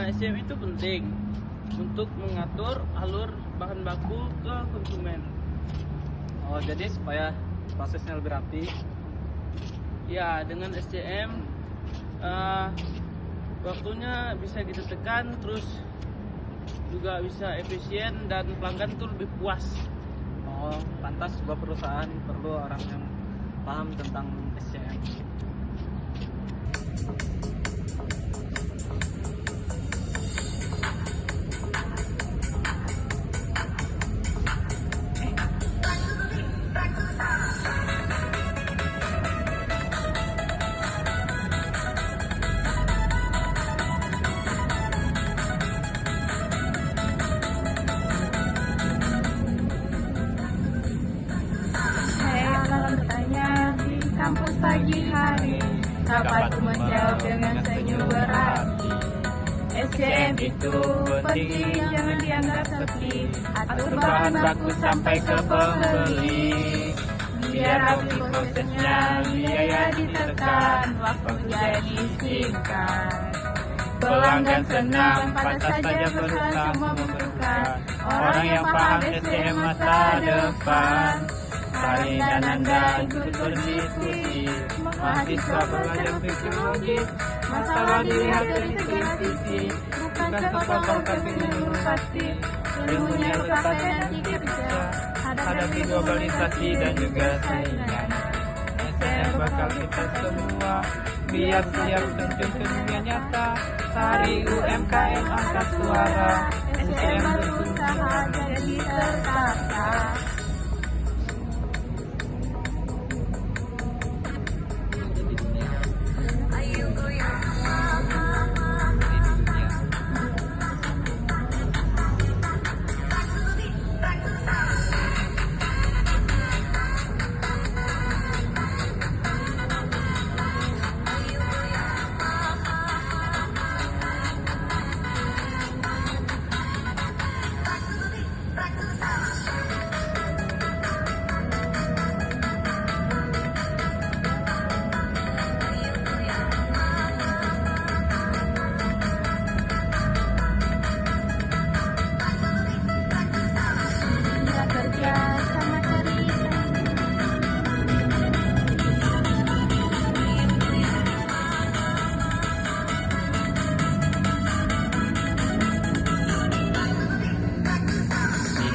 SCM itu penting untuk mengatur alur bahan baku ke konsumen. Oh, jadi supaya prosesnya lebih rapi. Ya, dengan SCM waktunya bisa kita tekan, terus juga bisa efisien dan pelanggan tuh lebih puas. Oh, pantas sebuah perusahaan perlu orang yang paham tentang SCM. Kampus pagi hari dapat menjawab dengan senyum berarti. SCM itu penting, jangan dianggap sepi. Atur bahan baku sampai ke pembeli. Biar rapi prosesnya, biaya ditekan, waktu jadi singkat. Pelanggan senang, pantas saja perusahaan semua membutuhkan orang yang paham SCM masa depan. Kalian dan Anda ikut berdiskusi, mahasiswa belajar teknologi, masalah dilihat dari segi sisi, bukan sepotong tapi menurut pasti. Ilmunya sampai nanti kerja, hadapi globalisasi dan juga saingan. SCM bakal kita semua, biar siap terjun ke dunia nyata. Cari UMKM angkat suara, SCM berusaha jadi tertata.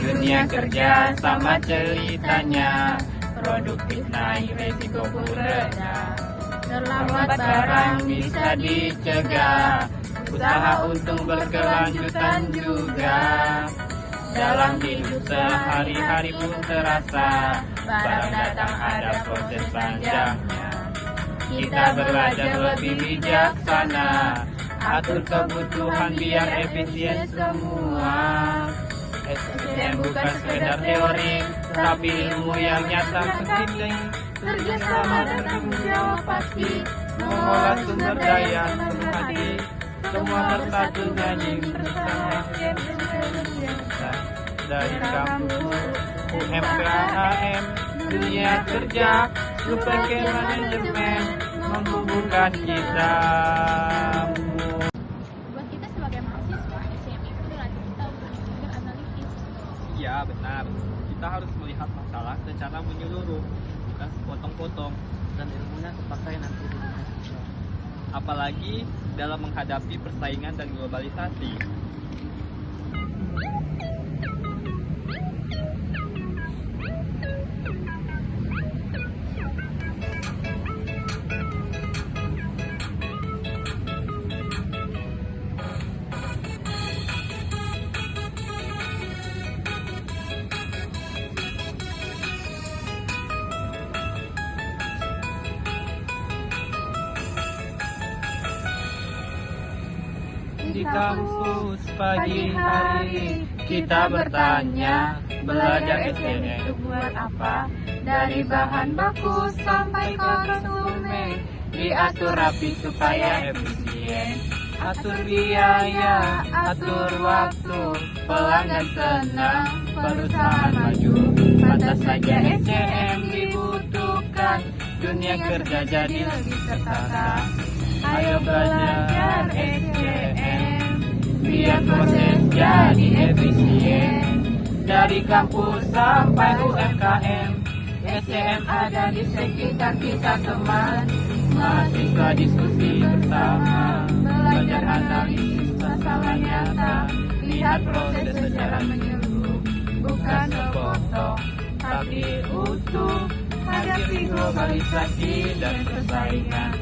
Dunia kerja sama ceritanya, produktif naik resiko pun rendah. Terlambat barang bisa dicegah, usaha untung berkelanjutan juga. Dalam hidup sehari-hari pun terasa, barang datang ada proses panjangnya. Kita belajar lebih bijaksana, atur kebutuhan biar efisien semua. SCM bukan sekedar teori, tapi ilmu yang nyata penting. Kerjasama dan tanggung jawab pasti, mengolah sumber daya penuh hati. Semua bersatu nyanyi bersama dari kampus UMKM, dunia kerja, super manajemen menghubungkan kita. Ya benar, kita harus melihat masalah secara menyeluruh, bukan sepotong-potong, dan ilmunya terpakai nanti di dunia kerja. Apalagi dalam menghadapi persaingan dan globalisasi. Di kampus pagi hari kita bertanya, belajar SCM itu buat apa? Dari bahan baku sampai konsumen, diatur rapi supaya efisien. Atur biaya, atur waktu, pelanggan senang, perusahaan maju. Pantas saja SCM dibutuhkan, dunia kerja jadi lebih tertata. Ayo belajar SCM dari kampus sampai UMKM. SCM ada di sekitar kita teman, mahasiswa diskusi bersama, belajar analisis masalah nyata, lihat proses secara menyeluruh, bukan sepotong tapi utuh, hadapi globalisasi dan persaingan.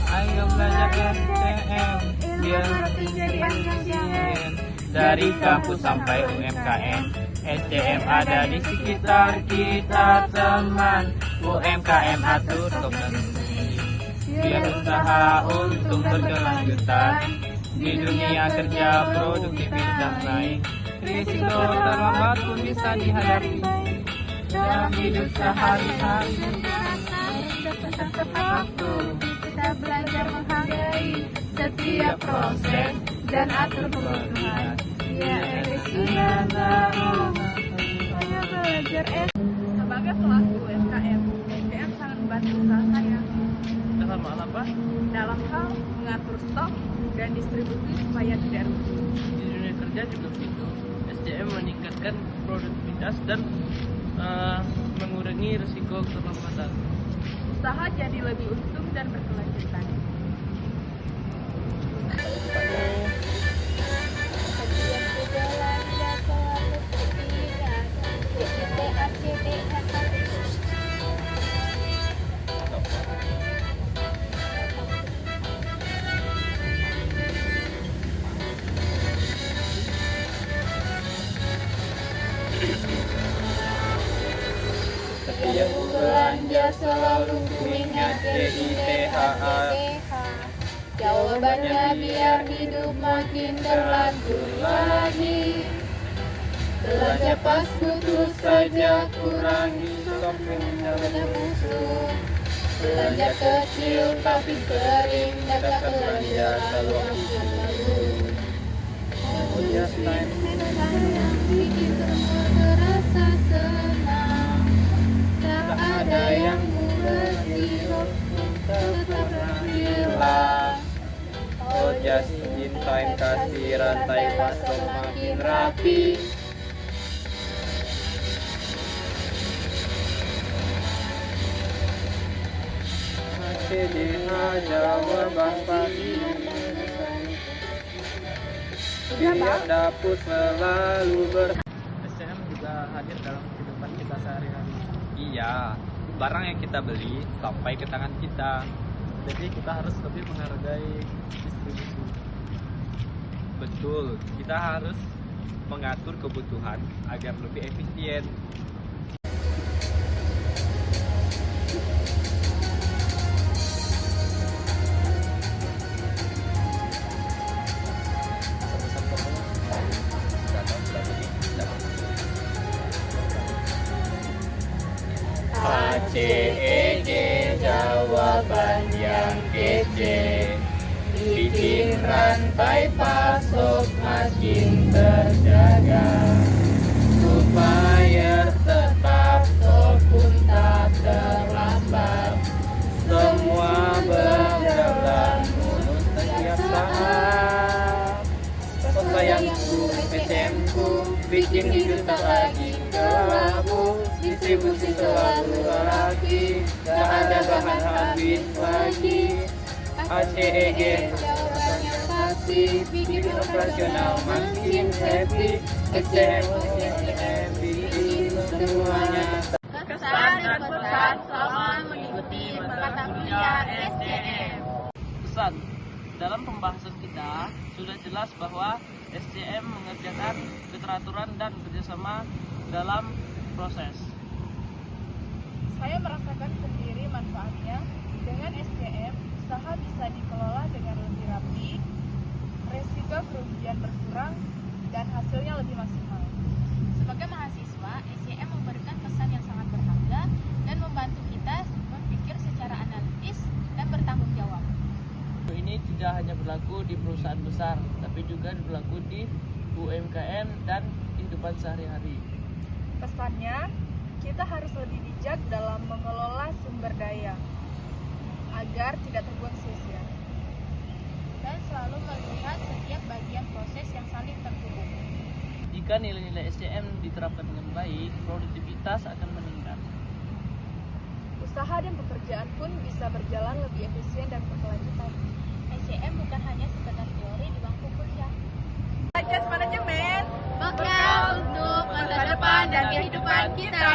Ayo belajar SCM biar jadi efisien. Dari kampus sampai UMKM, SCM ada di sekitar kita teman. UMKM atur top dan biar usaha untung berkelanjutan. Di dunia kerja produktivitas naik, risiko terlambat pun bisa dihadapi. Dalam hidup sehari-hari waktu kita belajar menghargai setiap proses dan atur kebutuhan. Ya, efisien. Ayo belajar Sebagai pelaku UMKM, SCM sangat membantu usaha saya Dalam hal apa? dalam hal mengatur stok dan distribusi supaya tidak rugi. Di dunia kerja juga begitu. SCM meningkatkan produktivitas dan mengurangi risiko keterlambatan. Usaha jadi lebih untung dan berkelanjutan. setiap belanja selalu ku ingat DITHA. Jawabannya biar hidup makin terlanjur lagi. Belanja pas butuh saja, kurangi shopping dan Musuh belanja kecil tapi sering dapat belanja lalu. just time. Sayang bikin semua terasa senang. Tak ada yang bersih, tetap hilang. Oh just in time, kasih rantai pasok makin rapi. CDH jawaban pasti. Biar dapur selalu SCM juga hadir dalam kehidupan kita sehari-hari. Iya, barang yang kita beli sampai ke tangan kita. Jadi kita harus lebih menghargai distribusi. Betul, kita harus mengatur kebutuhan agar lebih efisien. ACEG jawaban yang kece, bikin rantai pasok makin terjaga, supaya tetap stok pun tak terlambat. Semua berjalan mulus setiap saat. Oh sayangku, SCM-ku, bikin hidup tak lagi kelabu. Distribusi selalu lagi, tak ada bahan habis lagi. ACEG jawabannya pasti, bikin operasional makin happy. SCM bikin semuanya. Kesan dan pesan selama mengikuti mata kuliah SCM. Pesan, dalam pembahasan kita sudah jelas bahwa SCM mengerjakan keteraturan dan kerjasama dalam proses. Saya merasakan sendiri manfaatnya. Dengan SDM, usaha bisa dikelola dengan lebih rapi, resiko kerugian berkurang, dan hasilnya lebih maksimal. Sebagai mahasiswa, SCM memberikan pesan yang sangat berharga dan membantu kita berpikir secara analitis dan bertanggung jawab. Ini tidak hanya berlaku di perusahaan besar, tapi juga berlaku di UMKM dan kehidupan sehari-hari. Pesannya, kita harus lebih bijak dalam mengelola sumber daya agar tidak terbuang sia-sia. Dan selalu melihat setiap bagian proses yang saling terhubung. Jika nilai-nilai SCM diterapkan dengan baik, produktivitas akan meningkat. Usaha dan pekerjaan pun bisa berjalan lebih efisien dan berkelanjutan. SCM bukan hanya sekedar teori di bangku kuliah. Ajas manajemen, Bekal untuk masa depan dan kehidupan kita.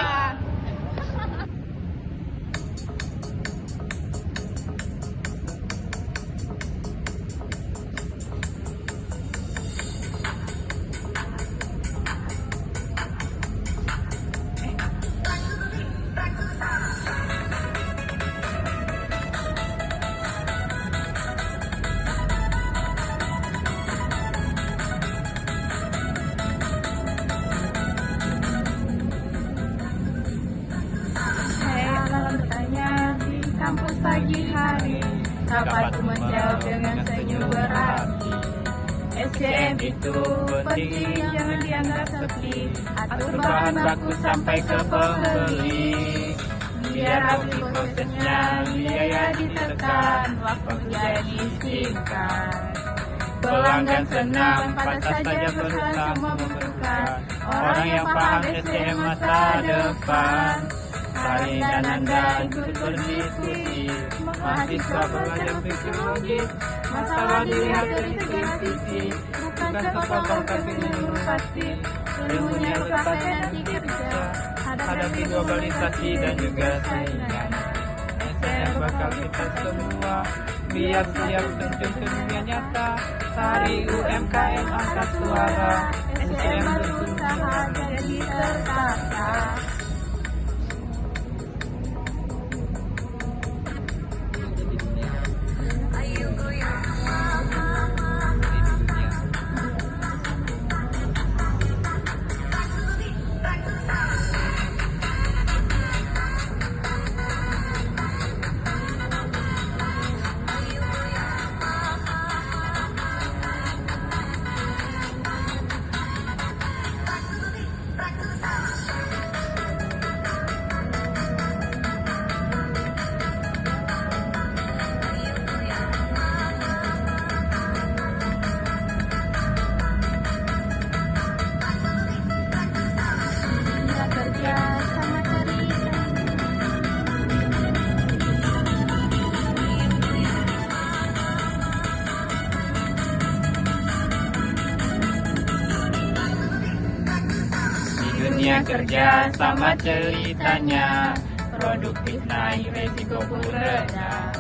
kampus pagi hari, dapat menjawab dengan senyum berarti. SCM itu penting, jangan dianggap sepi. Atur bahan baku sampai ke pembeli. Biar rapi prosesnya, biaya ditekan, waktu jadi singkat. Pelanggan senang, pantas saja berusaha memerlukan orang yang paham SCM masa depan. Hari dan Anda ikut berdiskusi, mahasiswa belajar pikir logis, masalah dilihat dari sisi, bukan sepotong tapi menyeluruh pasti. Ilmunya terpakai nanti kerja, hadapi globalisasi dan juga saingan. SCM bakal kita semua, biar siap terjun ke dunia nyata. Hari UMKM angkat suara, SCM berusaha jadi tertata. Dunia kerja sama ceritanya, produktif naik resiko pun rendah.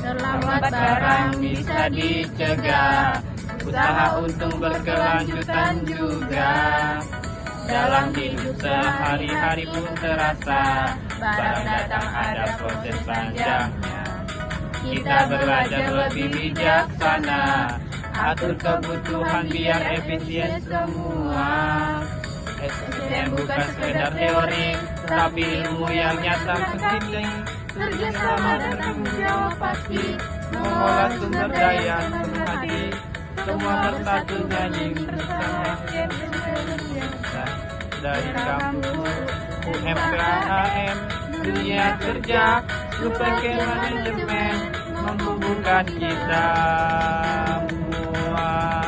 Terlambat barang bisa dicegah, usaha untung berkelanjutan juga. Dalam hidup sehari-hari pun terasa, barang datang ada proses panjangnya. Kita belajar lebih bijaksana, atur kebutuhan biar efisien semua. SCM bukan sekedar teori, tapi ilmu yang nyata penting. Kerjasama dan tanggung jawab pasti, mengolah sumber daya penuh hati. Semua bersatu nyanyi bersama dari kampus UMKM, dunia kerja, supaya manajemen menghubungkan kita semua.